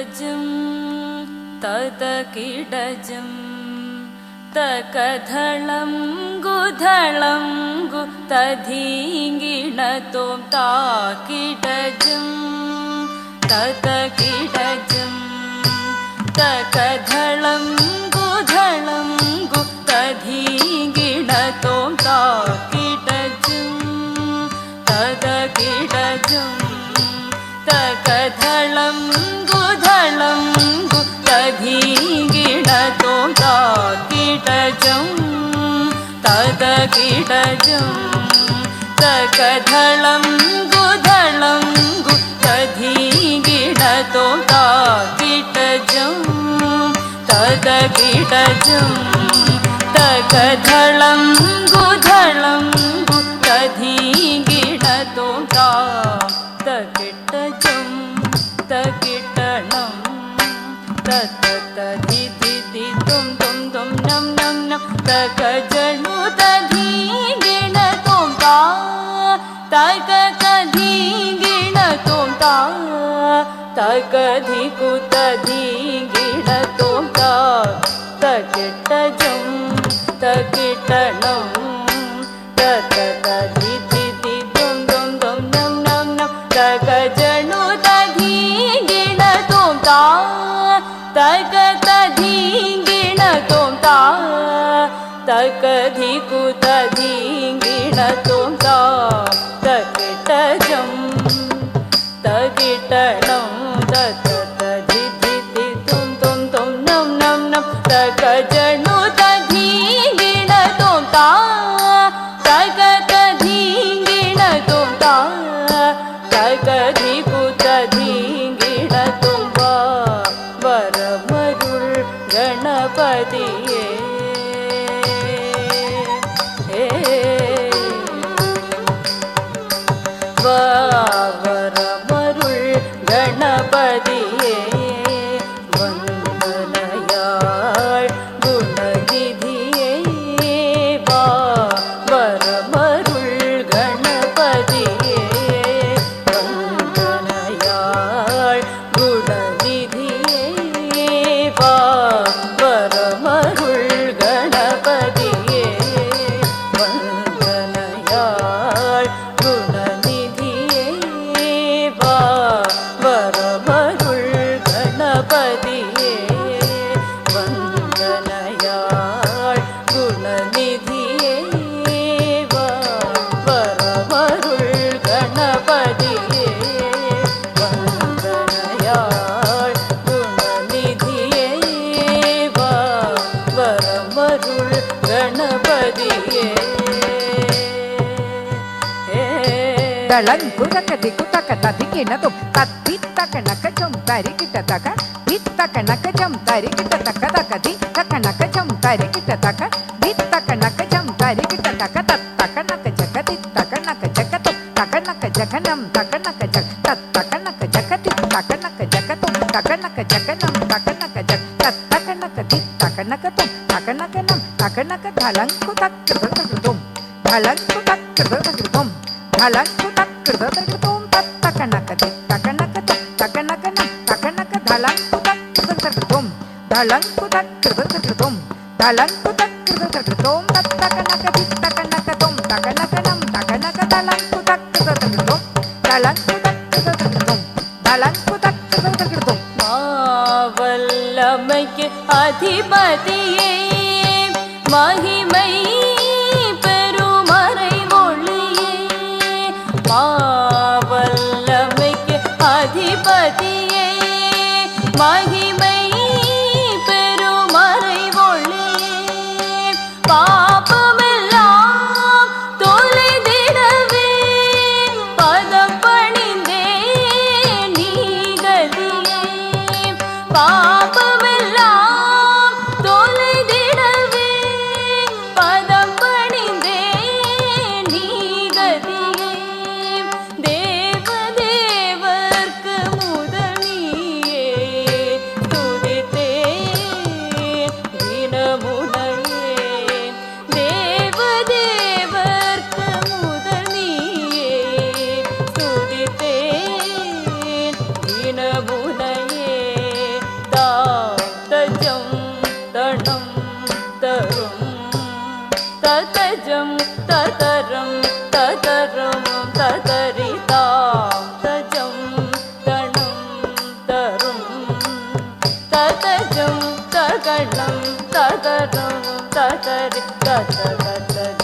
तकधजं तदकिडजं तकधलं गुधलं गु तधीङ्गिणतों ताकिडजं तदकिडजं तकधलं गुधलं गु तधीङ्गिणतों ताकिडजं तदकिडजं तकधलं गुधलं गु तधीङ्गिणतों ताकिडजं तदकिडजं तकधलं गुधलं गु तधीङ्गिणतों ताकिडजं तदकिडजं तकधलं गुधलं गु तधीङ्गिणतों तकिटजं तकिटणं तततधिधि तुं तुं तुं नं नं नं तकजनु तधीङ्गिणतों तकधीङ्गिणतों तकधिकु तधीङ्गिणतों तकिटजं तकिटणं तततधिधि तुं तुं तुं नं नं नं तकजनु तधीङ्गिणतों तकधीङ्गिणतों तकधिकु तधीङ्गिणतों तकिटजं तकिटणं तततधिधि तुं तुं तुं नं नं नं तकजनु तधीङ्गिणतों तकधीङ्गिणतों तकधिकु तधीङ्गिणतों वरमरुळ् गणपतिये वरमरुळ् गणपतिये वन्दनयाळ್ गुणनिधिये वरमरुळ್ गणपतिये वन्दनयाळ್ गुणनिधिये वरमरुळ್ गणपतिये वन्दनयाळ್ गुणनिधिये वरमरुळ್ गणपतिये वन्दनयाळ್ गुणनिधिये वरमरुळ್ गणपतिये वन्दनयाळ್ गुणनिधिये वरमरुळ್ गणपतिये தளங்குதகதிகுதகததிகிணதும் தத்தித்தகனகஜம் தரிகிட்டதக தித்தகனகஜம் தரிகிட்டதகதகதி தகனகஜம் தரிகிட்டதக தித்தகனகஜம் தரிகிட்டதக தத்தகனகஜகதித்தகனகஜகதும் தகனகஜகனம் தகனகஜக் தத்தகனகஜகதி தகனகஜகதும் தகனகஜகனம் தகனகஜக் தத்தகனகதித்தகனகதும் தகனகனம் தகனகதலங்குதக்கிருதகிருதும் தலங்குதக்கிருதகிருதும் தலங்குதக்கிருதகிருதும் தத்தகனகதித்தகனகதும் தகனகனம் தகனகதலங்குதக்கிருதகிருதும் தலங்குதக்கிருதகிருதும் தலங்குதக்கிருதகிருதும் தத்தகனகதித்தகனகதும் தகனகனம் தகனகதலங்குதக்கிருதகிருதும் தலங்குதக்கிருதகிருதும் தலங்குதக்கிருதகிருதும் மாவல்லமைக்கு அதிபதியே மகிமை பெருமறை ஒளியே மாவல்லமைக்கு அதிபதியே மகிமை பெருமறை ஒளியே பாபமெல்லாம் தொலைதிடவே பதம் பணிந்தே நீகதியே பாபமெல்லாம் தொலைதிடவே பதம் பணிந்தே நீகதியே தேவதேவர்க்கு முதலியே ततरं ततरितां तजं तणं तरुं ततजं तगणं ततरं ततरि तत